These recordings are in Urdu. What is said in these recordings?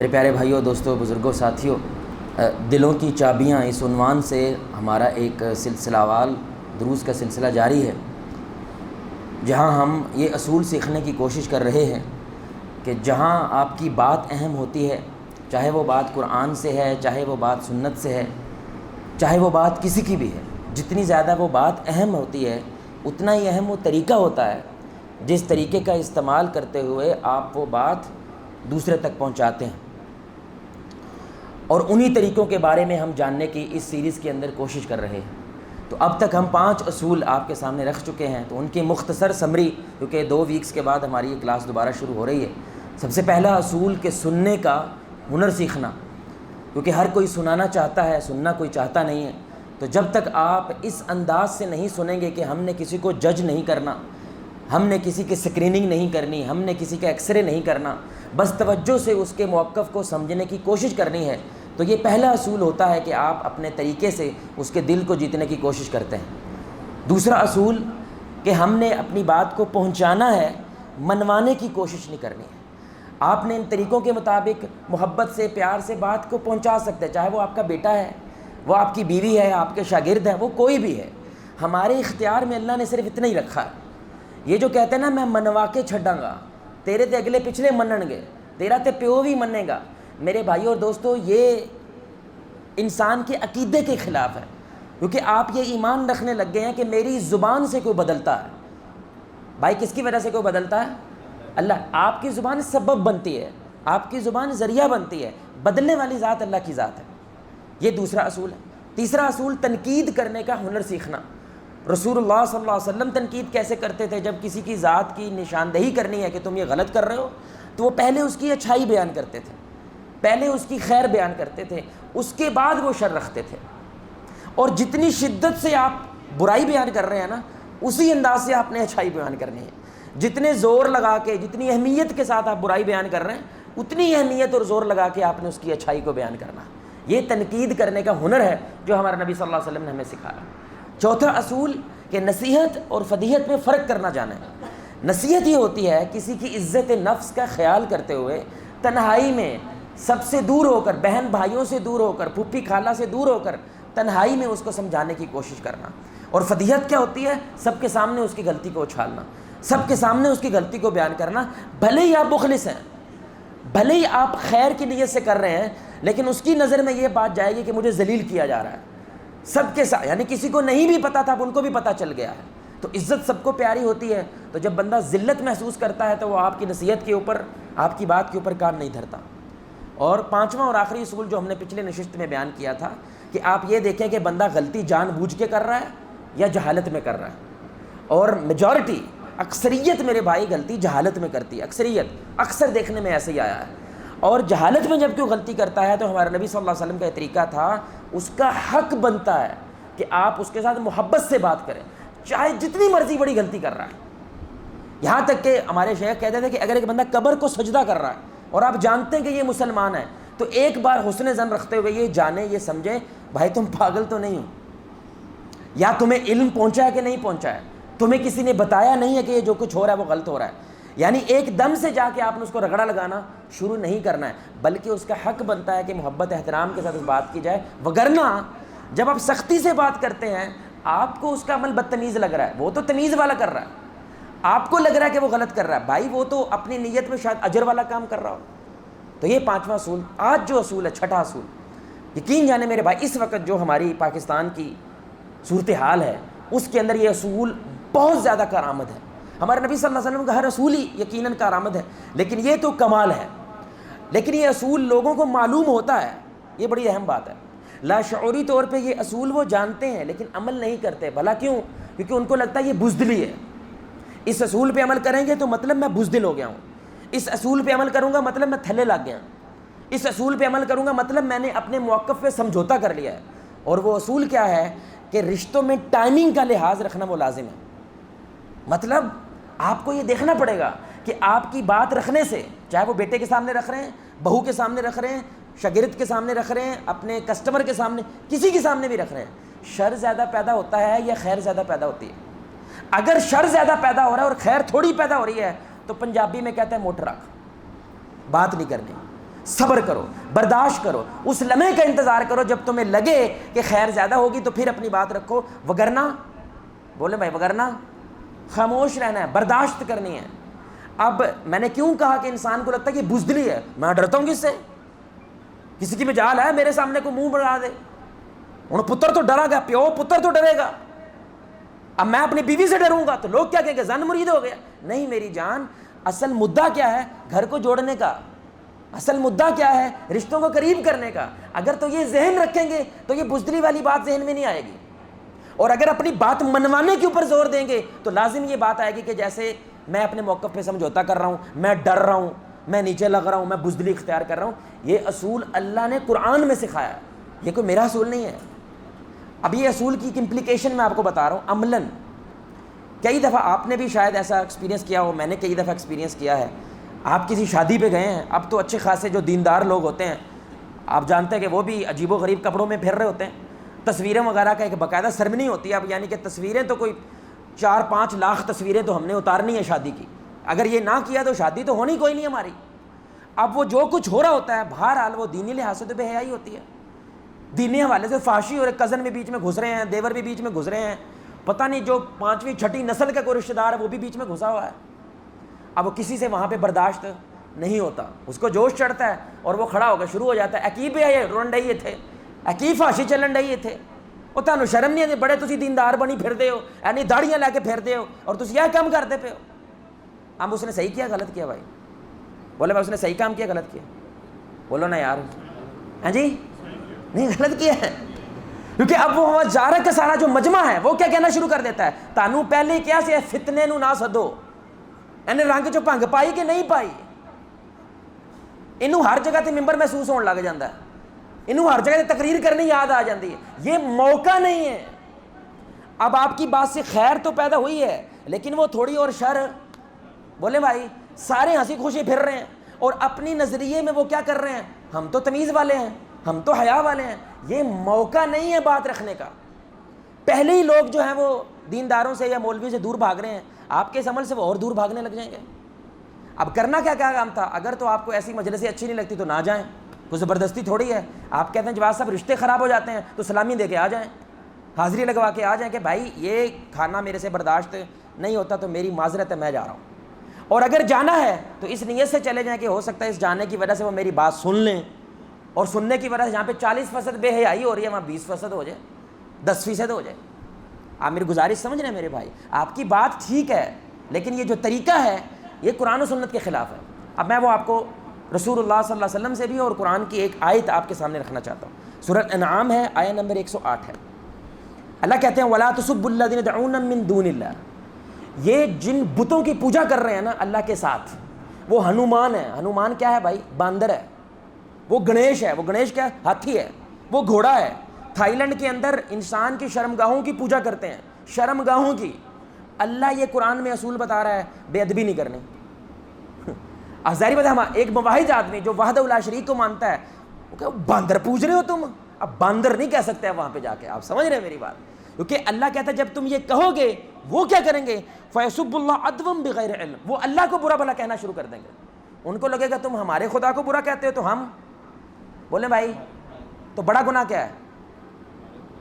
میرے پیارے بھائیوں، دوستوں، بزرگوں، ساتھیوں، دلوں کی چابیاں اس عنوان سے ہمارا ایک سلسلہ وار دروس کا سلسلہ جاری ہے، جہاں ہم یہ اصول سیکھنے کی کوشش کر رہے ہیں کہ جہاں آپ کی بات اہم ہوتی ہے، چاہے وہ بات قرآن سے ہے، چاہے وہ بات سنت سے ہے، چاہے وہ بات کسی کی بھی ہے، جتنی زیادہ وہ بات اہم ہوتی ہے اتنا ہی اہم وہ طریقہ ہوتا ہے جس طریقے کا استعمال کرتے ہوئے آپ وہ بات دوسرے تک پہنچاتے ہیں۔ اور انہی طریقوں کے بارے میں ہم جاننے کی اس سیریز کے اندر کوشش کر رہے ہیں۔ تو اب تک ہم 5 اصول آپ کے سامنے رکھ چکے ہیں، تو ان کی مختصر سمری، کیونکہ 2 ویکس کے بعد ہماری یہ کلاس دوبارہ شروع ہو رہی ہے۔ سب سے پہلا اصول کہ سننے کا ہنر سیکھنا، کیونکہ ہر کوئی سنانا چاہتا ہے، سننا کوئی چاہتا نہیں ہے۔ تو جب تک آپ اس انداز سے نہیں سنیں گے کہ ہم نے کسی کو جج نہیں کرنا، ہم نے کسی کی اسکریننگ نہیں کرنی، ہم نے کسی کا ایکس رے نہیں کرنا، بس توجہ سے اس کے موقف کو سمجھنے کی کوشش کرنی ہے، تو یہ پہلا اصول ہوتا ہے کہ آپ اپنے طریقے سے اس کے دل کو جیتنے کی کوشش کرتے ہیں۔ دوسرا اصول کہ ہم نے اپنی بات کو پہنچانا ہے، منوانے کی کوشش نہیں کرنی ہے۔ آپ نے ان طریقوں کے مطابق محبت سے، پیار سے بات کو پہنچا سکتے ہیں، چاہے وہ آپ کا بیٹا ہے، وہ آپ کی بیوی ہے، آپ کے شاگرد ہیں، وہ کوئی بھی ہے۔ ہمارے اختیار میں اللہ نے صرف اتنا ہی رکھا ہے۔ یہ جو کہتے ہیں نا، میں منوا کے چھڈاں گا، تیرے تے اگلے پچھلے منن گے، تیرا تے پیو بھی منے گا، میرے بھائیوں اور دوستوں، یہ انسان کے عقیدے کے خلاف ہے، کیونکہ آپ یہ ایمان رکھنے لگ گئے ہیں کہ میری زبان سے کوئی بدلتا ہے۔ بھائی، کس کی وجہ سے کوئی بدلتا ہے؟ اللہ۔ آپ کی زبان سبب بنتی ہے، آپ کی زبان ذریعہ بنتی ہے، بدلنے والی ذات اللہ کی ذات ہے۔ یہ دوسرا اصول ہے۔ تیسرا اصول تنقید کرنے کا ہنر سیکھنا۔ رسول اللہ صلی اللہ علیہ وسلم تنقید کیسے کرتے تھے؟ جب کسی کی ذات کی نشاندہی کرنی ہے کہ تم یہ غلط کر رہے ہو، تو وہ پہلے اس کی اچھائی بیان کرتے تھے، پہلے اس کی خیر بیان کرتے تھے، اس کے بعد وہ شر رکھتے تھے۔ اور جتنی شدت سے آپ برائی بیان کر رہے ہیں نا، اسی انداز سے آپ نے اچھائی بیان کرنی ہے۔ جتنے زور لگا کے، جتنی اہمیت کے ساتھ آپ برائی بیان کر رہے ہیں، اتنی اہمیت اور زور لگا کے آپ نے اس کی اچھائی کو بیان کرنا ہے۔ یہ تنقید کرنے کا ہنر ہے جو ہمارے نبی صلی اللہ علیہ وسلم نے ہمیں سکھایا۔ چوتھا اصول کہ نصیحت اور فضیحت میں فرق کرنا جانا ہے۔ نصیحت یہ ہوتی ہے کسی کی عزت نفس کا خیال کرتے ہوئے تنہائی میں، سب سے دور ہو کر، بہن بھائیوں سے دور ہو کر، پھوپھی خالہ سے دور ہو کر، تنہائی میں اس کو سمجھانے کی کوشش کرنا۔ اور فضیحت کیا ہوتی ہے؟ سب کے سامنے اس کی غلطی کو اچھالنا، سب کے سامنے اس کی غلطی کو بیان کرنا۔ بھلے ہی آپ مخلص ہیں، بھلے ہی آپ خیر کی نیت سے کر رہے ہیں، لیکن اس کی نظر میں یہ بات جائے گی کہ مجھے ذلیل کیا جا رہا ہے۔ سب کے ساتھ، یعنی کسی کو نہیں بھی پتا تھا، اب ان کو بھی پتا چل گیا ہے۔ تو عزت سب کو پیاری ہوتی ہے، تو جب بندہ ذلت محسوس کرتا ہے تو وہ آپ کی نصیحت کے اوپر، آپ کی بات کے اوپر کان نہیں دھرتا۔ اور پانچواں اور آخری اصول جو ہم نے پچھلے نشست میں بیان کیا تھا کہ آپ یہ دیکھیں کہ بندہ غلطی جان بوجھ کے کر رہا ہے یا جہالت میں کر رہا ہے۔ اور میجورٹی، اکثریت میرے بھائی غلطی جہالت میں کرتی ہے، اکثریت، اکثر دیکھنے میں ایسے ہی آیا ہے۔ اور جہالت میں جب کوئی غلطی کرتا ہے تو ہمارے نبی صلی اللہ علیہ وسلم کا یہ طریقہ تھا، اس کا حق بنتا ہے کہ آپ اس کے ساتھ محبت سے بات کریں، چاہے جتنی مرضی بڑی غلطی کر رہا ہے۔ یہاں تک کہ ہمارے شیخ کہتے تھے کہ اگر ایک بندہ قبر کو سجدہ کر رہا ہے اور آپ جانتے ہیں کہ یہ مسلمان ہے، تو ایک بار حسن ظن رکھتے ہوئے یہ جانیں، یہ سمجھیں، بھائی تم پاگل تو نہیں ہو، یا تمہیں علم پہنچا ہے کہ نہیں پہنچا ہے، تمہیں کسی نے بتایا نہیں ہے کہ یہ جو کچھ ہو رہا ہے وہ غلط ہو رہا ہے۔ یعنی ایک دم سے جا کے آپ نے اس کو رگڑا لگانا شروع نہیں کرنا ہے، بلکہ اس کا حق بنتا ہے کہ محبت احترام کے ساتھ اس بات کی جائے۔ وگرنہ جب آپ سختی سے بات کرتے ہیں، آپ کو اس کا عمل بدتمیز لگ رہا ہے، وہ تو تمیز والا کر رہا ہے، آپ کو لگ رہا ہے کہ وہ غلط کر رہا ہے، بھائی وہ تو اپنی نیت میں شاید اجر والا کام کر رہا ہو۔ تو یہ پانچواں اصول۔ آج جو اصول ہے، چھٹا اصول، یقین جانے میرے بھائی، اس وقت جو ہماری پاکستان کی صورتحال ہے اس کے اندر یہ اصول بہت زیادہ کارآمد ہے۔ ہمارے نبی صلی اللہ علیہ وسلم کا ہر اصول ہی یقیناً کارآمد ہے، لیکن یہ تو کمال ہے۔ لیکن یہ اصول لوگوں کو معلوم ہوتا ہے، یہ بڑی اہم بات ہے۔ لاشعوری طور پہ یہ اصول وہ جانتے ہیں لیکن عمل نہیں کرتے۔ بھلا کیوں؟ کیونکہ ان کو لگتا ہے یہ بزدلی ہے۔ اس اصول پہ عمل کریں گے تو مطلب میں بزدل ہو گیا ہوں، اس اصول پہ عمل کروں گا مطلب میں تھلے لگ گیا ہوں، اس اصول پہ عمل کروں گا مطلب میں نے اپنے موقف پہ سمجھوتا کر لیا ہے۔ اور وہ اصول کیا ہے کہ رشتوں میں ٹائمنگ کا لحاظ رکھنا وہ لازم ہے۔ مطلب آپ کو یہ دیکھنا پڑے گا کہ آپ کی بات رکھنے سے، چاہے وہ بیٹے کے سامنے رکھ رہے ہیں، بہو کے سامنے رکھ رہے ہیں، شاگرد کے سامنے رکھ رہے ہیں، اپنے کسٹمر کے سامنے، کسی کے سامنے بھی رکھ رہے ہیں، شر زیادہ پیدا ہوتا ہے یا خیر زیادہ پیدا ہوتی ہے؟ اگر شر زیادہ پیدا ہو رہا ہے اور خیر تھوڑی پیدا ہو رہی ہے تو پنجابی میں کہتے ہیں موٹر رکھ، بات نہیں کرنی۔ صبر کرو، برداشت کرو، اس لمحے کا انتظار کرو جب تمہیں لگے کہ خیر زیادہ ہوگی تو پھر اپنی بات رکھو، وگرنہ بولے بھائی وگرنہ خاموش رہنا ہے، برداشت کرنی ہے۔ اب میں نے کیوں کہا کہ انسان کو لگتا ہے کہ بزدلی ہے، میں ڈرتا ہوں کس سے؟ کسی کی مجال ہے میرے سامنے کو منہ بڑھا دے، ان پتر تو ڈرا گا، پیو پتر تو ڈرے گا، اب میں اپنی بیوی سے ڈروں گا تو لوگ کیا کہیں گے زن مرید ہو گیا۔ نہیں میری جان، اصل مدعا کیا ہے؟ گھر کو جوڑنے کا، اصل مدعا کیا ہے؟ رشتوں کو قریب کرنے کا۔ اگر تو یہ ذہن رکھیں گے تو یہ بزدلی والی بات ذہن میں نہیں آئے گی، اور اگر اپنی بات منوانے کے اوپر زور دیں گے تو لازم یہ بات آئے گی کہ جیسے میں اپنے موقف پہ سمجھوتا کر رہا ہوں، میں ڈر رہا ہوں، میں نیچے لگ رہا ہوں، میں بزدلی اختیار کر رہا ہوں۔ یہ اصول اللہ نے قرآن میں سکھایا ہے، یہ کوئی میرا اصول نہیں ہے۔ اب یہ اصول کی امپلیکیشن میں آپ کو بتا رہا ہوں عملاً۔ کئی دفعہ آپ نے بھی شاید ایسا ایکسپیرینس کیا ہو، میں نے کئی دفعہ ایکسپیرینس کیا ہے۔ آپ کسی شادی پہ گئے ہیں، اب تو اچھے خاصے جو دیندار لوگ ہوتے ہیں آپ جانتے ہیں کہ وہ بھی عجیب و غریب کپڑوں میں پھر رہے ہوتے ہیں، تصویریں وغیرہ کا ایک باقاعدہ سرمنی ہوتی ہے۔ اب یعنی کہ تصویریں تو کوئی 4-5 لاکھ تصویریں تو ہم نے اتارنی ہے شادی کی، اگر یہ نہ کیا تو شادی تو ہونی کوئی نہیں ہماری۔ اب وہ جو کچھ ہو رہا ہوتا ہے بہرحال وہ دینی لحاظ سے تو بے حیائی ہوتی ہے، دینی حوالے سے فحشی، اور ایک کزن بھی بیچ میں گھس رہے ہیں، دیور بھی بیچ میں گھس رہے ہیں، پتہ نہیں جو 5ویں 6ٹھی نسل کا کوئی رشتہ دار ہے وہ بھی بیچ میں گھسا ہوا ہے۔ اب وہ کسی سے وہاں پہ برداشت نہیں ہوتا، اس کو جوش چڑھتا ہے اور وہ کھڑا ہو کے شروع ہو جاتا ہے، اکیب ہے رون ڈائیے تھے، اکیب فحشی چلن ڈائیے تھے، وہ تانوں شرم نہیں آتی، بڑے تسی دیندار بنی پھردے ہو، یعنی داڑیاں لے کے پھردے ہو اور تسی یہ کام کرتے پے ہو۔ اب اس نے صحیح کیا غلط کیا بھائی؟ بولے بھائی اس نے صحیح کام کیا غلط کیا؟ بولو نا یار، ہاں جی نہیں غلط کیا ہے، کیونکہ اب وہ جارہ کا سارا جو مجمع ہے وہ کیا کہنا شروع کر دیتا ہے، تانوں پہلے کیا سے فتنے نو نہ سدو، یعنی رنگ چ بھنگ پائی کہ نہیں پائی، انہوں ہر جگہ تے ممبر محسوس ہونے لگ جاتا ہے، انہوں ہر جگہ تے تقریر کرنی یاد آ جاتی ہے، یہ موقع نہیں ہے۔ اب آپ کی بات سے خیر تو پیدا ہوئی ہے لیکن وہ تھوڑی اور شر، بولے بھائی سارے ہنسی خوشی پھر رہے ہیں اور اپنی نظریے میں وہ کیا کر رہے ہیں، ہم تو تمیز والے ہیں، ہم تو حیا والے ہیں۔ یہ موقع نہیں ہے بات رکھنے کا۔ پہلے ہی لوگ جو ہیں وہ دینداروں سے یا مولوی سے دور بھاگ رہے ہیں، آپ کے اس عمل سے وہ اور دور بھاگنے لگ جائیں گے۔ اب کرنا کیا کام تھا؟ اگر تو آپ کو ایسی مجلسیں اچھی نہیں لگتی تو نہ جائیں، کوئی زبردستی تھوڑی ہے۔ آپ کہتے ہیں جواز صاحب رشتے خراب ہو جاتے ہیں تو سلامی دے کے آ جائیں، حاضری لگوا کے آ جائیں کہ بھائی یہ کھانا میرے سے برداشت نہیں ہوتا تو میری معذرت ہے، میں جا رہا ہوں۔ اور اگر جانا ہے تو اس نیت سے چلے جائیں کہ ہو سکتا ہے اس جانے کی وجہ سے وہ میری بات سن لیں، اور سننے کی وجہ سے جہاں پہ 40% بے حیائی ہو رہی ہے وہاں 20% ہو جائے، 10% ہو جائے۔ آپ میری گزارش سمجھ رہے ہیں میرے بھائی؟ آپ کی بات ٹھیک ہے لیکن یہ جو طریقہ ہے یہ قرآن و سنت کے خلاف ہے۔ اب میں وہ آپ کو رسول اللہ صلی اللہ علیہ وسلم سے بھی اور قرآن کی ایک آیت آپ کے سامنے رکھنا چاہتا ہوں۔ سورہ انعام ہے، آیت نمبر 108 ہے۔ اللہ کہتے ہیں وَلَا تُسُبُّوا الَّذِينَ يَدْعُونَ مِن دُونِ اللَّهِ، یہ جن بتوں کی پوجا کر رہے ہیں نا اللہ کے ساتھ، وہ ہنومان ہے۔ ہنومان کیا ہے بھائی؟ باندر ہے۔ وہ گنیش ہے۔ وہ گنیش کیا ہے؟ ہاتھی ہے۔ وہ گھوڑا ہے۔ تھائی لینڈ کے اندر انسان کی شرمگاہوں کی پوجا کرتے ہیں، شرمگاہوں کی۔ اللہ یہ قرآن میں اصول بتا رہا ہے بے ادبی نہیں کرنی۔ ظاہری بات ہے، ایک مواحد آدمی جو وحدہ لا شریک کو مانتا ہے وہ کہ باندر پوج رہے ہو تم، اب باندر نہیں کہہ سکتے وہاں پہ جا کے، آپ سمجھ رہے ہیں میری بات؟ کیونکہ اللہ کہتا ہے جب تم یہ کہو گے وہ کیا کریں گے، فَيَسُبُّ اللَّهَ عَدْوًا بِغَيْرِ عِلْمٍ، وہ اللہ کو برا بھلا کہنا شروع کر دیں گے۔ ان کو لگے گا تم ہمارے خدا کو برا کہتے ہو تو ہم بولیں بھائی تو بڑا گناہ کیا ہے؟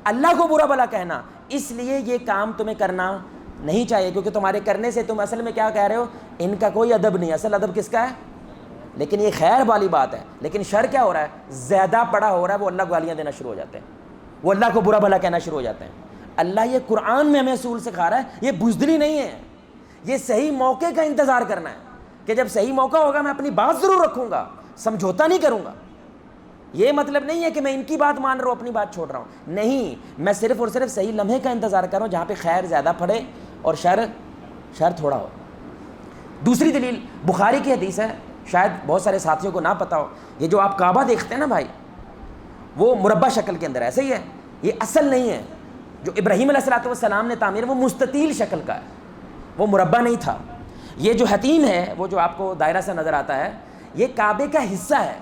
اللہ کو برا بھلا کہنا۔ اس لیے یہ کام تمہیں کرنا نہیں چاہیے، کیونکہ تمہارے کرنے سے تم اصل میں کیا کہہ رہے ہو، ان کا کوئی ادب نہیں، اصل ادب کس کا ہے؟ لیکن یہ خیر والی بات ہے، لیکن شر کیا ہو رہا ہے؟ زیادہ پڑا ہو رہا ہے، وہ اللہ کو گالیاں دینا شروع ہو جاتے ہیں، وہ اللہ کو برا بھلا کہنا شروع ہو جاتے ہیں۔ اللہ یہ قرآن میں ہمیں اصول سکھا رہا ہے، یہ بزدلی نہیں ہے، یہ صحیح موقع کا انتظار کرنا ہے کہ جب صحیح موقع ہوگا میں اپنی بات ضرور رکھوں گا، سمجھوتا نہیں کروں گا۔ یہ مطلب نہیں ہے کہ میں ان کی بات مان رہا ہوں اپنی بات چھوڑ رہا ہوں، نہیں، میں صرف اور صرف صحیح لمحے کا انتظار کر رہا ہوں جہاں پہ خیر زیادہ پڑے اور شر تھوڑا ہو۔ دوسری دلیل بخاری کی حدیث ہے، شاید بہت سارے ساتھیوں کو نہ پتہ ہو، یہ جو آپ کعبہ دیکھتے ہیں نا بھائی، وہ مربع شکل کے اندر ایسے ہی ہے، یہ اصل نہیں ہے۔ جو ابراہیم علیہ السلام نے تعمیر وہ مستطیل شکل کا ہے، وہ مربع نہیں تھا۔ یہ جو حتیم ہے، وہ جو آپ کو دائرہ سے نظر آتا ہے، یہ کعبے کا حصہ ہے۔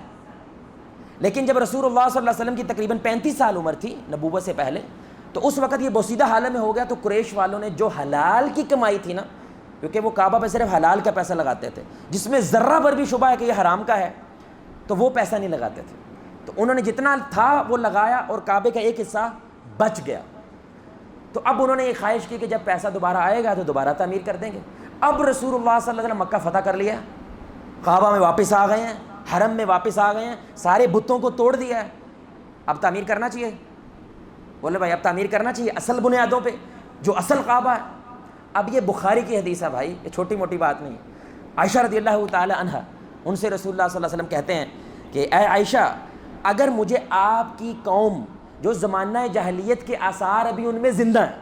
لیکن جب رسول اللہ صلی اللہ علیہ وسلم کی تقریباً 35 سال عمر تھی نبوت سے پہلے، تو اس وقت یہ بوسیدہ حالت میں ہو گیا، تو قریش والوں نے جو حلال کی کمائی تھی نا، کیونکہ وہ کعبہ پہ صرف حلال کا پیسہ لگاتے تھے، جس میں ذرہ پر بھی شبہ ہے کہ یہ حرام کا ہے، تو وہ پیسہ نہیں لگاتے تھے. تو انہوں نے جتنا تھا وہ لگایا اور کعبے کا ایک حصہ بچ گیا. تو اب انہوں نے یہ خواہش کی کہ جب پیسہ دوبارہ آئے گا تو دوبارہ تعمیر کر دیں گے. اب رسول اللہ صلی اللہ علیہ وسلم مکہ فتح کر لیا, کعبہ میں واپس آ گئے ہیں, حرم میں واپس آ گئے ہیں, سارے بتوں کو توڑ دیا ہے. اب تعمیر کرنا چاہیے. بولے بھائی اب تعمیر کرنا چاہیے اصل بنیادوں پہ جو اصل کعبہ ہے. اب یہ بخاری کی حدیث ہے بھائی, یہ چھوٹی موٹی بات نہیں. عائشہ رضی اللہ تعالی عنہا, ان سے رسول اللہ صلی اللہ علیہ وسلم کہتے ہیں کہ اے عائشہ, اگر مجھے آپ کی قوم جو زمانہ جاہلیت کے آثار ابھی ان میں زندہ ہیں,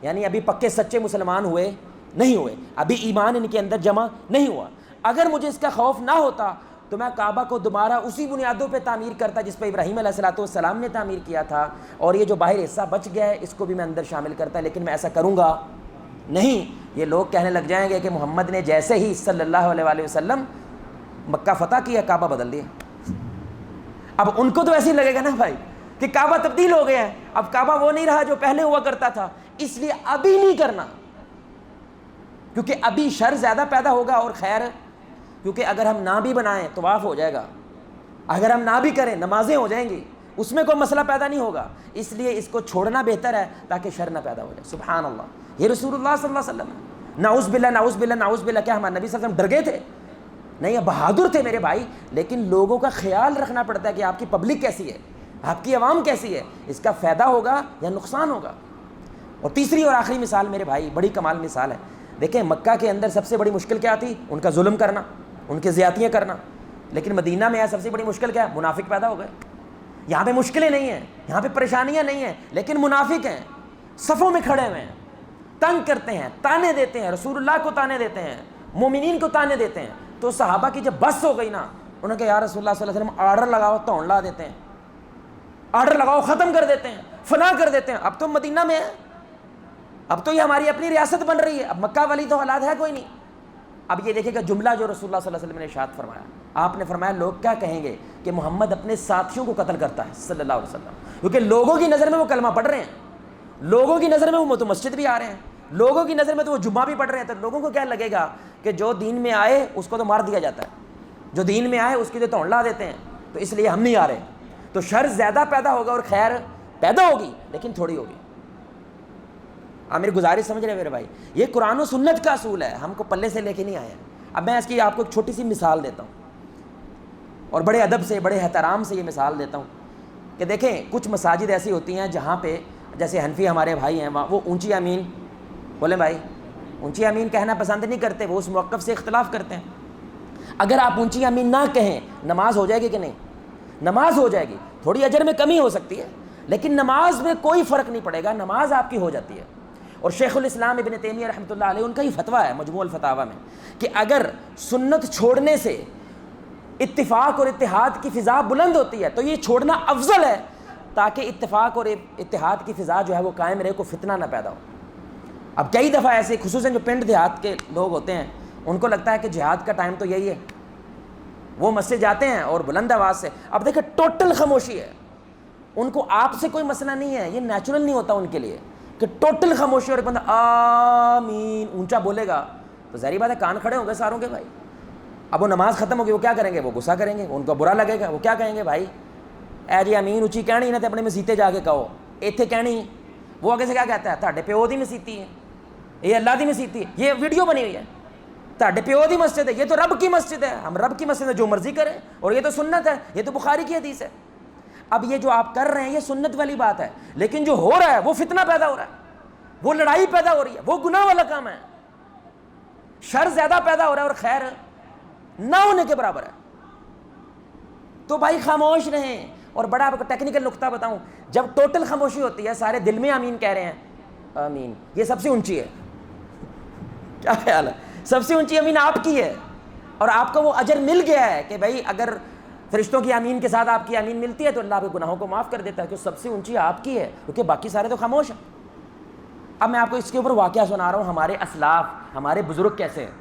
یعنی ابھی پکے سچے مسلمان ہوئے نہیں ہوئے, ابھی ایمان ان کے اندر جمع نہیں ہوا, اگر مجھے اس کا خوف نہ ہوتا تو میں کعبہ کو دوبارہ اسی بنیادوں پہ تعمیر کرتا جس پہ ابراہیم علیہ الصلوۃ والسلام نے تعمیر کیا تھا, اور یہ جو باہر حصہ بچ گیا ہے اس کو بھی میں اندر شامل کرتا, لیکن میں ایسا کروں گا نہیں. یہ لوگ کہنے لگ جائیں گے کہ محمد نے جیسے ہی صلی اللہ علیہ وآلہ وسلم مکہ فتح کیا کعبہ بدل دیا. اب ان کو تو ایسے ہی لگے گا نا بھائی کہ کعبہ تبدیل ہو گیا ہے, اب کعبہ وہ نہیں رہا جو پہلے ہوا کرتا تھا, اس لیے ابھی نہیں کرنا کیونکہ ابھی شر زیادہ پیدا ہوگا اور خیر, کیونکہ اگر ہم نہ بھی بنائیں طواف ہو جائے گا, اگر ہم نہ بھی کریں نمازیں ہو جائیں گی, اس میں کوئی مسئلہ پیدا نہیں ہوگا. اس لیے اس کو چھوڑنا بہتر ہے تاکہ شر نہ پیدا ہو جائے. سبحان اللہ, یہ رسول اللہ صلی اللہ علیہ وسلم. نعوذ باللہ نعوذ باللہ نعوذ باللہ, کیا ہمارے نبی صلی اللہ علیہ وسلم ڈر گئے تھے؟ نہیں, یہ بہادر تھے میرے بھائی, لیکن لوگوں کا خیال رکھنا پڑتا ہے کہ آپ کی پبلک کیسی ہے, آپ کی عوام کیسی ہے, اس کا فائدہ ہوگا یا نقصان ہوگا. اور تیسری اور آخری مثال میرے بھائی, بڑی کمال مثال ہے. دیکھیں مکہ کے اندر سب سے بڑی مشکل کیا تھی؟ ان کا ظلم کرنا, ان کے زیادتیاں کرنا. لیکن مدینہ میں سب سے بڑی مشکل کیا ہے؟ منافق پیدا ہو گئے. یہاں پہ مشکلیں نہیں ہیں, یہاں پہ پریشانیاں نہیں ہیں, لیکن منافق ہیں, صفوں میں کھڑے ہوئے ہیں, تنگ کرتے ہیں, تانے دیتے ہیں, رسول اللہ کو تانے دیتے ہیں, مومنین کو تانے دیتے ہیں. تو صحابہ کی جب بس ہو گئی نا, انہوں نے کہا یا رسول اللہ صلی اللہ علیہ وسلم آرڈر لگاؤ, توڑ لا دیتے ہیں, آرڈر لگاؤ ختم کر دیتے ہیں, فنا کر دیتے ہیں. اب تو مدینہ میں ہے, اب تو یہ ہماری اپنی ریاست بن رہی ہے, اب مکہ والی تو حالات ہے کوئی نہیں. اب یہ دیکھیں گا جملہ جو رسول اللہ صلی اللہ علیہ وسلم نے ارشاد فرمایا, آپ نے فرمایا لوگ کیا کہیں گے کہ محمد اپنے ساتھیوں کو قتل کرتا ہے صلی اللہ علیہ وسلم, کیونکہ لوگوں کی نظر میں وہ کلمہ پڑھ رہے ہیں, لوگوں کی نظر میں وہ تو مسجد بھی آ رہے ہیں, لوگوں کی نظر میں تو وہ جمعہ بھی پڑھ رہے ہیں. تو لوگوں کو کیا لگے گا کہ جو دین میں آئے اس کو تو مار دیا جاتا ہے, جو دین میں آئے اس کی تو توڑ لا دیتے ہیں, تو اس لیے ہم نہیں آ رہے. تو شر زیادہ پیدا ہوگا اور خیر پیدا ہوگی لیکن تھوڑی ہوگی. آپ میری گزارش سمجھ رہے ہیں میرے بھائی, یہ قرآن و سنت کا اصول ہے, ہم کو پلے سے لے کے نہیں آیا. اب میں اس کی آپ کو ایک چھوٹی سی مثال دیتا ہوں, اور بڑے ادب سے بڑے احترام سے یہ مثال دیتا ہوں کہ دیکھیں کچھ مساجد ایسی ہوتی ہیں جہاں پہ جیسے حنفی ہمارے بھائی ہیں, وہ اونچی امین بولیں بھائی, اونچی امین کہنا پسند نہیں کرتے, وہ اس موقف سے اختلاف کرتے ہیں. اگر آپ اونچی امین نہ کہیں نماز ہو جائے گی کہ نہیں؟ نماز ہو جائے گی, تھوڑی اجر میں کمی ہو سکتی ہے لیکن نماز میں کوئی فرق نہیں پڑے گا, نماز آپ کی ہو جاتی ہے. اور شیخ الاسلام ابن تیمیہ رحمۃ اللہ علیہ ان کا ہی فتویٰ ہے مجموع الفتاویٰ میں کہ اگر سنت چھوڑنے سے اتفاق اور اتحاد کی فضا بلند ہوتی ہے تو یہ چھوڑنا افضل ہے, تاکہ اتفاق اور اتحاد کی فضا جو ہے وہ قائم رہے, کو فتنہ نہ پیدا ہو. اب کئی دفعہ ایسے خصوصاً جو پنڈ دیہات کے لوگ ہوتے ہیں ان کو لگتا ہے کہ جہاد کا ٹائم تو یہی ہے, وہ مسجد جاتے ہیں اور بلند آواز سے, اب دیکھیں ٹوٹل خاموشی ہے, ان کو آپ سے کوئی مسئلہ نہیں ہے, یہ نیچرل نہیں ہوتا ان کے لیے کہ ٹوٹل خاموشی, اور بندہ آمین اونچا بولے گا تو ظاہری بات ہے کان کھڑے ہوں گے ساروں کے بھائی. اب وہ نماز ختم ہوگی, وہ کیا کریں گے؟ وہ غصہ کریں گے, ان کو برا لگے گا, وہ کیا کہیں گے بھائی اے جی امین اونچی کہنی نہ تے اپنے مسیتے جا کے کہو, ایتھے کہنی. وہ آگے سے کیا کہتا ہے تہاڈے پیو دی مسیتی ہے, یہ اللہ دی مسیتی ہے, یہ ویڈیو بنی ہوئی ہے, تہاڈے پیو دی مسجد ہے, یہ تو رب کی مسجد ہے, ہم رب کی مسجد ہے جو مرضی کریں, اور یہ تو سنت ہے, یہ تو بخاری کی حدیث ہے. اب یہ جو آپ کر رہے ہیں یہ سنت والی بات ہے, لیکن جو ہو رہا ہے وہ فتنہ پیدا ہو رہا ہے, وہ لڑائی پیدا ہو رہی ہے, وہ گناہ والا کام ہے, شر زیادہ پیدا ہو رہا ہے اور خیر نہ ہونے کے برابر ہے. تو بھائی خاموش رہیں. اور بڑا آپ کو ٹیکنیکل نقطہ بتاؤں, جب ٹوٹل خاموشی ہوتی ہے سارے دل میں آمین کہہ رہے ہیں, آمین یہ سب سے اونچی ہے. کیا خیال ہے؟ سب سے اونچی آمین آپ کی ہے, اور آپ کو وہ اجر مل گیا ہے کہ بھائی اگر فرشتوں کی آمین کے ساتھ آپ کی آمین ملتی ہے تو اللہ آپ کے گناہوں کو معاف کر دیتا ہے, کہ سب سے اونچی آپ کی ہے, کیونکہ باقی سارے تو خاموش ہیں. اب میں آپ کو اس کے اوپر واقعہ سنا رہا ہوں, ہمارے اسلاف ہمارے بزرگ کیسے ہیں.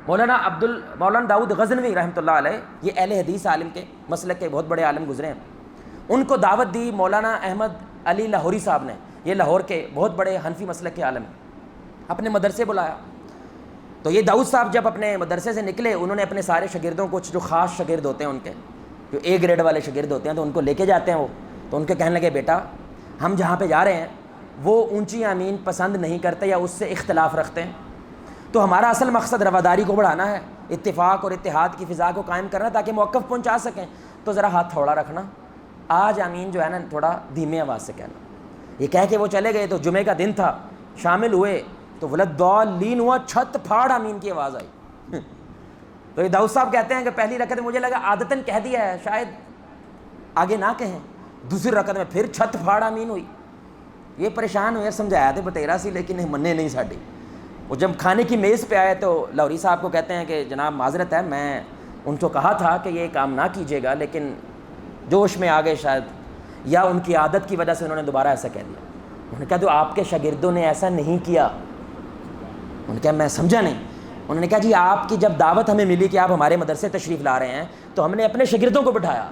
مولانا داؤد غزنوی رحمۃ اللہ علیہ, یہ اہل حدیث عالم کے مسلک کے بہت بڑے عالم گزرے ہیں. ان کو دعوت دی مولانا احمد علی لاہوری صاحب نے, یہ لاہور کے بہت بڑے حنفی مسلک کے عالم ہیں, اپنے مدرسے بلایا. تو یہ داؤد صاحب جب اپنے مدرسے سے نکلے, انہوں نے اپنے سارے شاگردوں کو, جو خاص شاگرد ہوتے ہیں ان کے, جو اے گریڈ والے شاگرد ہوتے ہیں تو ان کو لے کے جاتے ہیں وہ، تو ان کے کہنے لگے بیٹا ہم جہاں پہ جا رہے ہیں وہ اونچی آمین پسند نہیں کرتے یا اس سے اختلاف رکھتے ہیں، تو ہمارا اصل مقصد رواداری کو بڑھانا ہے، اتفاق اور اتحاد کی فضا کو قائم کرنا تاکہ موقف پہنچا سکیں، تو ذرا ہاتھ تھوڑا رکھنا، آج آمین جو ہے نا تھوڑا دھیمے آواز سے کہنا۔ یہ کہہ کے وہ چلے گئے، تو جمعے کا دن تھا، شامل ہوئے تو ولدالین ہوا، چھت پھاڑ آمین کی آواز آئی۔ تو یہ داؤد صاحب کہتے ہیں کہ پہلی رکعت میں مجھے لگا عادتاً کہہ دیا ہے، شاید آگے نہ کہیں، دوسری رکعت میں پھر چھت پھاڑ آمین ہوئی۔ یہ پریشان ہوئے، سمجھایا تھے بتیرا سی لیکن مننے نہیں ساڈی۔ وہ جب کھانے کی میز پہ آئے تو لاہوری صاحب کو کہتے ہیں کہ جناب معذرت ہے، میں ان کو کہا تھا کہ یہ کام نہ کیجیے گا لیکن جوش میں آ گئے شاید، یا ان کی عادت کی وجہ سے انہوں نے دوبارہ ایسا کہہ دیا۔ انہوں نے کہا تو آپ کے شاگردوں نے ایسا نہیں کیا۔ انہوں نے کہا میں سمجھا نہیں۔ انہوں نے کہا جی آپ کی جب دعوت ہمیں ملی کہ آپ ہمارے مدرسے تشریف لا رہے ہیں تو ہم نے اپنے شاگردوں کو بٹھایا،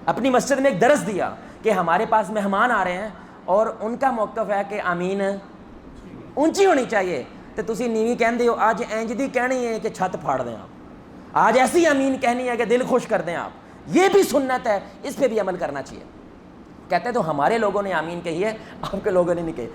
اپنی مسجد میں ایک درس دیا کہ ہمارے پاس مہمان آ رہے ہیں اور ان کا موقف ہے کہ آمین اونچی ہونی چاہیے، تو تسی نیوی کہندے ہو، آج اینج دی کہنی ہے کہ چھت پھاڑ دیں آپ، آج ایسی آمین کہنی ہے کہ دل خوش کر دیں آپ، یہ بھی سنت ہے، اس پہ بھی عمل کرنا چاہیے۔ کہتے ہیں تو ہمارے لوگوں نے آمین کہی ہے، آپ کے لوگوں نے نہیں کہی۔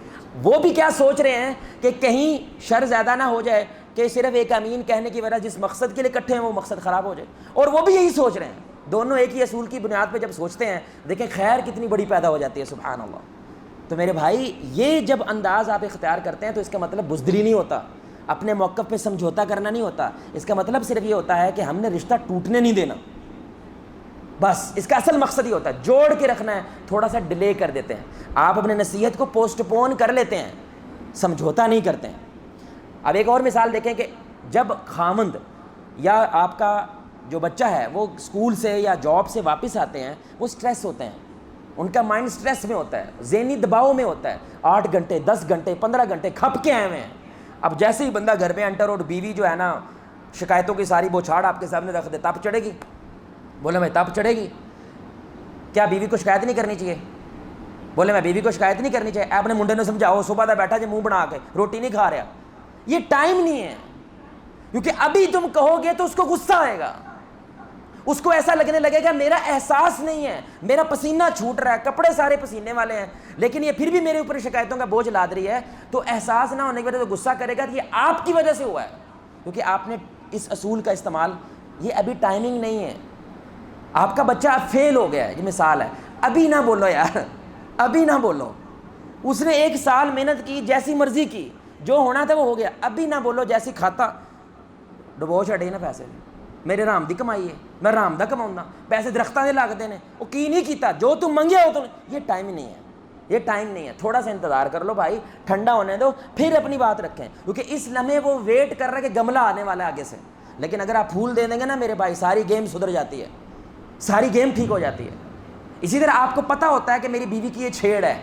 وہ بھی کیا سوچ رہے ہیں کہ کہیں شر زیادہ نہ ہو جائے کہ صرف ایک آمین کہنے کی وجہ جس مقصد کے لیے اکٹھے ہیں وہ مقصد خراب ہو جائے، اور وہ بھی یہی سوچ رہے ہیں۔ دونوں ایک ہی اصول کی بنیاد پہ جب سوچتے ہیں، دیکھیں خیر کتنی بڑی پیدا ہو جاتی ہے، سبحان اللہ۔ تو میرے بھائی یہ جب انداز آپ اختیار کرتے ہیں تو اس کا مطلب بزدلی نہیں ہوتا، اپنے موقف پہ سمجھوتا کرنا نہیں ہوتا، اس کا مطلب صرف یہ ہوتا ہے کہ ہم نے رشتہ ٹوٹنے نہیں دینا، بس اس کا اصل مقصد ہی ہوتا ہے، جوڑ کے رکھنا ہے، تھوڑا سا ڈیلے کر دیتے ہیں، آپ اپنے نصیحت کو پوسٹ پون کر لیتے ہیں، سمجھوتا نہیں کرتے ہیں۔ اب ایک اور مثال دیکھیں کہ جب خامند یا آپ کا جو بچہ ہے وہ اسکول سے یا جاب سے واپس آتے ہیں، وہ سٹریس ہوتے ہیں، ان کا مائنڈ سٹریس میں ہوتا ہے، ذہنی دباؤ میں ہوتا ہے، 8 گھنٹے 10 گھنٹے 15 گھنٹے کھپ کے آئے ہوئے ہیں۔ اب جیسے ہی بندہ گھر میں انٹر اور بیوی جو ہے نا شکایتوں کی ساری بوچھاڑ آپ کے سامنے رکھ دے، تب چڑھے گی؟ بولے میں تب چڑھے گی؟ کیا بیوی کو شکایت نہیں کرنی چاہیے؟ بولے میں بیوی کو شکایت نہیں کرنی چاہیے، اپنے منڈے نے سمجھاؤ، صبح دا بیٹھا جی منہ بنا کے روٹی نہیں کھا رہا، یہ ٹائم نہیں ہے، کیونکہ ابھی تم کہو گے تو اس کو غصہ آئے گا، اس کو ایسا لگنے لگے گا میرا احساس نہیں ہے، میرا پسینہ چھوٹ رہا ہے، کپڑے سارے پسینے والے ہیں لیکن یہ پھر بھی میرے اوپر شکایتوں کا بوجھ لاد رہی ہے، تو احساس نہ ہونے کی وجہ سے غصہ کرے گا کہ یہ آپ کی وجہ سے ہوا ہے، کیونکہ آپ نے اس اصول کا استعمال، یہ ابھی ٹائمنگ نہیں ہے، آپ کا بچہ فیل ہو گیا ہے، یہ مثال ہے، ابھی نہ بولو یار، ابھی نہ بولو، اس نے 1 سال محنت کی، جیسی مرضی کی، جو ہونا تھا وہ ہو گیا، ابھی نہ بولو، جیسی کھاتا ڈبو چھڑے نا پیسے، میرے رام دی کمائی ہے، میں رام دا کماؤں، پیسے درختوں دے لاگتے ہیں، وہ کی نہیں کیتا، جو تم منگیا ہو تم، یہ ٹائم نہیں ہے، یہ ٹائم نہیں ہے، تھوڑا سا انتظار کر لو بھائی، ٹھنڈا ہونے دو، پھر اپنی بات رکھیں، کیونکہ اس لمحے وہ ویٹ کر رہا ہے کہ گملہ آنے والا ہے آگے سے، لیکن اگر آپ پھول دے دیں گے نا میرے بھائی، ساری گیم سدھر جاتی ہے، ساری گیم ٹھیک ہو جاتی ہے۔ اسی طرح آپ کو پتہ ہوتا ہے کہ میری بیوی کی یہ چھیڑ ہے،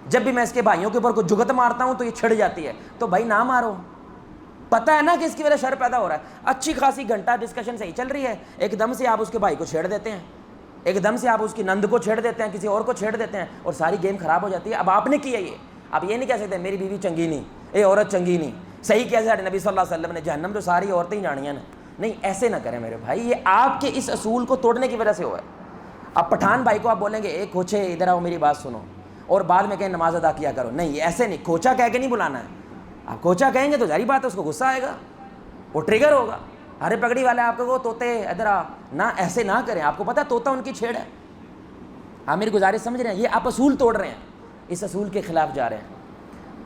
جب بھی میں اس کے بھائیوں کے اوپر کوئی جگت مارتا ہوں تو یہ چھڑ جاتی ہے، تو بھائی نہ مارو، پتہ ہے نا کہ اس کی وجہ شر پیدا ہو رہا ہے، اچھی خاصی گھنٹہ ڈسکشن صحیح چل رہی ہے، ایک دم سے آپ اس کے بھائی کو چھیڑ دیتے ہیں، ایک دم سے آپ اس کی نند کو چھیڑ دیتے ہیں، کسی اور کو چھیڑ دیتے ہیں، اور ساری گیم خراب ہو جاتی ہے۔ اب آپ نے کیا یہ، آپ یہ نہیں کہہ سکتے میری بیوی چنگی نہیں، اے عورت چنگی نہیں، صحیح کیسے ہمارے نبی صلی اللہ علیہ وسلم نے جہنم تو ساری عورتیں ہی جانیاں نا، نہیں ایسے نہ کریں میرے بھائی، یہ آپ کے اس اصول کو توڑنے کی وجہ سے ہوا ہے۔ اب پٹھان بھائی کو آپ بولیں گے ایک کوچے ادھر آؤ میری بات سنو، اور بعد میں کہیں نماز ادا کیا کرو، نہیں ایسے نہیں، کوچا کہہ کے نہیں بلانا ہے، آپ کوچا کہیں گے تو ظاہری بات ہے اس کو غصہ آئے گا، وہ ٹریگر ہوگا، ہرے پگڑی والے آپ کو طوطے ادھر آ، نہ ایسے نہ کریں، آپ کو پتہ ہے طوطا ان کی چھیڑ ہے، آپ میری گزارش سمجھ رہے ہیں، یہ آپ اصول توڑ رہے ہیں، اس اصول کے خلاف جا رہے ہیں۔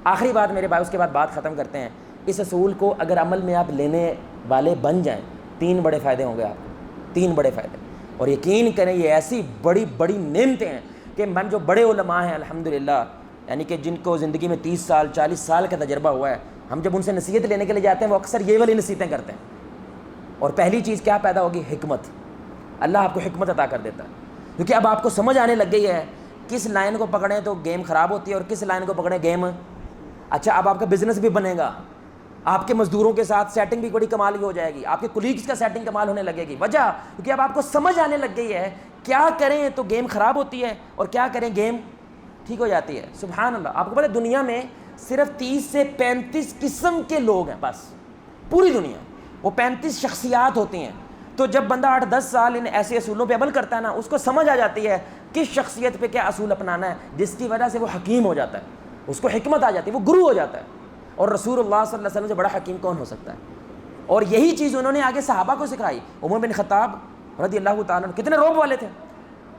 آخری بات میرے بھائی، اس کے بعد بات ختم کرتے ہیں، اس اصول کو اگر عمل میں آپ لینے والے بن جائیں، 3 بڑے فائدے ہوں گے آپ کو، 3 بڑے فائدے، اور یقین کریں یہ ایسی بڑی بڑی نعمتیں ہیں کہ من جو بڑے علماء ہیں الحمدللہ، یعنی کہ جن کو زندگی میں 30 سال 40 سال کا تجربہ ہوا ہے، ہم جب ان سے نصیحت لینے کے لیے جاتے ہیں وہ اکثر یہ والی نصیحتیں کرتے ہیں، اور پہلی چیز کیا پیدا ہوگی؟ حکمت، اللہ آپ کو حکمت عطا کر دیتا ہے، کیونکہ اب آپ کو سمجھ آنے لگ گئی ہے کس لائن کو پکڑیں تو گیم خراب ہوتی ہے اور کس لائن کو پکڑیں گیم اچھا، اب آپ کا بزنس بھی بنے گا، آپ کے مزدوروں کے ساتھ سیٹنگ بھی بڑی کمال کی ہو جائے گی، آپ کے کولیگز کا سیٹنگ کمال ہونے لگے گی، وجہ کیونکہ اب آپ کو سمجھ آنے لگ گئی ہے کیا کریں تو گیم خراب ہوتی ہے اور کیا کریں گیم ٹھیک ہو جاتی ہے۔ سبحان اللہ، آپ کو پتہ ہے دنیا میں صرف 30 سے 35 قسم کے لوگ ہیں، بس پوری دنیا وہ 35 شخصیات ہوتی ہیں، تو جب بندہ 8-10 سال ان ایسے اصولوں پہ عمل کرتا ہے نا، اس کو سمجھ آ جاتی ہے کس شخصیت پہ کیا اصول اپنانا ہے، جس کی وجہ سے وہ حکیم ہو جاتا ہے، اس کو حکمت آ جاتی ہے، وہ گرو ہو جاتا ہے. اور رسول اللہ صلی اللہ علیہ وسلم سے بڑا حکیم کون ہو سکتا ہے؟ اور یہی چیز انہوں نے آگے صحابہ کو سکھائی. عمر بن خطاب رضی اللہ تعالیٰ عنہ کتنے روب والے تھے.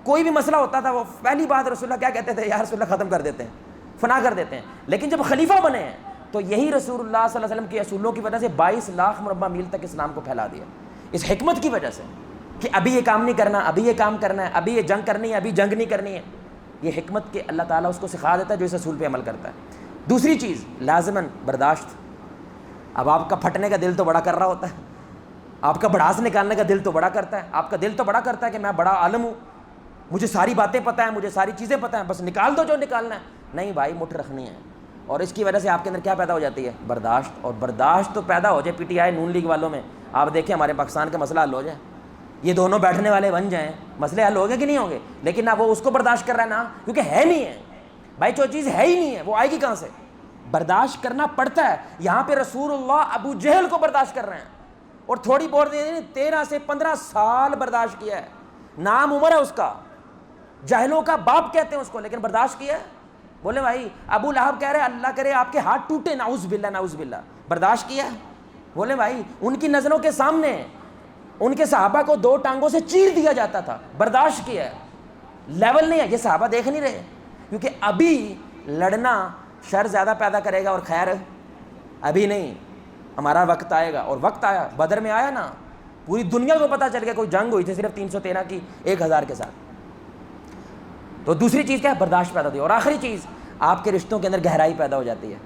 کوئی بھی مسئلہ ہوتا تھا وہ پہلی بات رسول اللہ کیا کہتے تھے؟ یا رسول اللہ ختم کر دیتے ہیں، فنا کر دیتے ہیں. لیکن جب خلیفہ بنے ہیں تو یہی رسول اللہ صلی اللہ علیہ وسلم کے اصولوں کی وجہ سے 22 لاکھ مربع میل تک اسلام کو پھیلا دیا، اس حکمت کی وجہ سے کہ ابھی یہ کام نہیں کرنا، ابھی یہ کام کرنا ہے، ابھی یہ جنگ کرنی ہے، ابھی جنگ نہیں کرنی ہے. یہ حکمت کہ اللہ تعالیٰ اس کو سکھا دیتا ہے جو اس اصول پہ عمل کرتا ہے. دوسری چیز لازماً برداشت. اب آپ کا پھٹنے کا دل تو بڑا کر رہا ہوتا ہے، آپ کا بڑاس نکالنے کا دل تو بڑا کرتا ہے، آپ کا دل تو بڑا کرتا ہے کہ میں بڑا عالم ہوں، مجھے ساری باتیں پتہ ہیں، مجھے ساری چیزیں پتہ ہیں، بس نکال دو جو نکالنا ہے. نہیں بھائی، مٹھ رکھنی ہے. اور اس کی وجہ سے آپ کے اندر کیا پیدا ہو جاتی ہے؟ برداشت. اور برداشت تو پیدا ہو جائے P T I known league والوں میں، آپ دیکھیں ہمارے پاکستان کا مسئلہ حل ہو جائے، یہ دونوں بیٹھنے والے بن جائیں، مسئلے حل ہو گئے کہ نہیں ہوں گے؟ لیکن نہ وہ اس کو برداشت کر رہا ہے نا، کیونکہ ہے نہیں ہے بھائی، جو چیز ہے ہی نہیں ہے وہ آئے گی کہاں سے؟ برداشت کرنا پڑتا ہے. یہاں پہ رسول اللہ ابو جہل کو برداشت کر رہے ہیں، اور تھوڑی بہت 13 سے 15 سال برداشت کیا ہے. نام عمر ہے اس کا، جاہلوں کا باپ کہتے ہیں اس کو، لیکن برداشت کیا ہے. بولے بھائی ابو لہب کہہ رہے اللہ کرے آپ کے ہاتھ ٹوٹے، نعوذ باللہ نعوذ باللہ. برداشت کیا ہے. بولے بھائی ان کی نظروں کے سامنے ان کے صحابہ کو 2 ٹانگوں سے چیر دیا جاتا تھا، برداشت کیا ہے. لیول نہیں ہے، یہ صحابہ دیکھ نہیں رہے، کیونکہ ابھی لڑنا شر زیادہ پیدا کرے گا اور خیر ابھی نہیں. ہمارا وقت آئے گا، اور وقت آیا، بدر میں آیا نا، پوری دنیا کو پتہ چل گیا کوئی جنگ ہوئی تھی صرف 313 کی 1000 کے ساتھ. تو دوسری چیز کیا ہے؟ برداشت پیدا ہوتی ہے. اور آخری چیز، آپ کے رشتوں کے اندر گہرائی پیدا ہو جاتی ہے.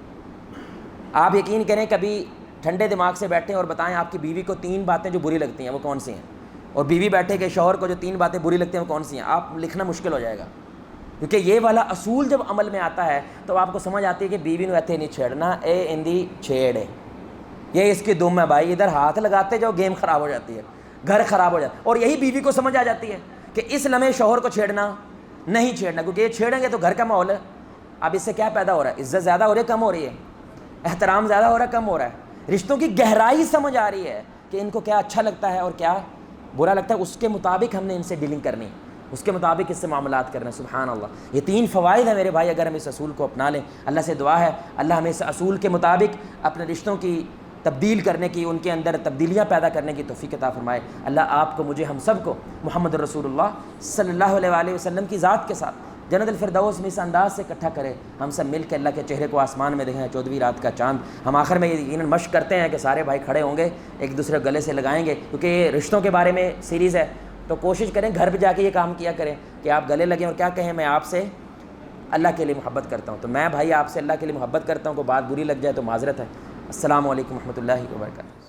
آپ یقین کریں کبھی ٹھنڈے دماغ سے بیٹھیں اور بتائیں آپ کی بیوی کو 3 باتیں جو بری لگتی ہیں وہ کون سی ہیں، اور بیوی بیٹھے کہ شوہر کو جو 3 باتیں بری لگتی ہیں وہ کون سی ہیں. آپ لکھنا مشکل ہو جائے گا، کیونکہ یہ والا اصول جب عمل میں آتا ہے تو آپ کو سمجھ آتی ہے کہ بیوی نے ایتھے نہیں چھیڑنا، اے اندی چھیڑ ہے، یہ اس کی دم ہے بھائی، ادھر ہاتھ لگاتے جو گیم خراب ہو جاتی ہے، گھر خراب ہو جاتا ہے. اور یہی بیوی کو سمجھ آ جاتی ہے کہ اس لمحے شوہر کو چھیڑنا نہیں چھیڑنا، کیونکہ یہ چھیڑیں گے تو گھر کا ماحول ہے. اب اس سے کیا پیدا ہو رہا ہے؟ عزت زیادہ ہو رہی ہے کم ہو رہی ہے؟ احترام زیادہ ہو رہا ہے کم ہو رہا ہے؟ رشتوں کی گہرائی سمجھ آ رہی ہے کہ ان کو کیا اچھا لگتا ہے اور کیا برا لگتا ہے، اس کے مطابق ہم نے ان سے ڈیلنگ کرنی، اس کے مطابق اس سے معاملات کرنا. سبحان اللہ. یہ 3 فوائد ہیں میرے بھائی اگر ہم اس اصول کو اپنا لیں. اللہ سے دعا ہے اللہ ہمیں اس اصول کے مطابق اپنے رشتوں کی تبدیل کرنے کی، ان کے اندر تبدیلیاں پیدا کرنے کی توفیق عطا فرمائے. اللہ آپ کو، مجھے، ہم سب کو محمد رسول اللہ صلی اللہ علیہ وآلہ وسلم کی ذات کے ساتھ جنت الفردوس میں اس انداز سے اکٹھا کرے، ہم سب مل کے اللہ کے چہرے کو آسمان میں دیکھیں 14ویں رات کا چاند. ہم آخر میں یقیناً مشق کرتے ہیں کہ سارے بھائی کھڑے ہوں گے، ایک دوسرے گلے سے لگائیں گے، کیونکہ یہ رشتوں کے بارے میں سیریز ہے، تو کوشش کریں گھر پہ جا کے یہ کام کیا کریں کہ آپ گلے لگیں اور کیا کہیں، میں آپ سے اللہ کے لیے محبت کرتا ہوں. تو میں بھائی آپ سے اللہ کے لیے محبت کرتا ہوں، کوئی بات بری لگ جائے تو معذرت ہے. السلام علیکم ورحمۃ اللہ وبرکاتہ.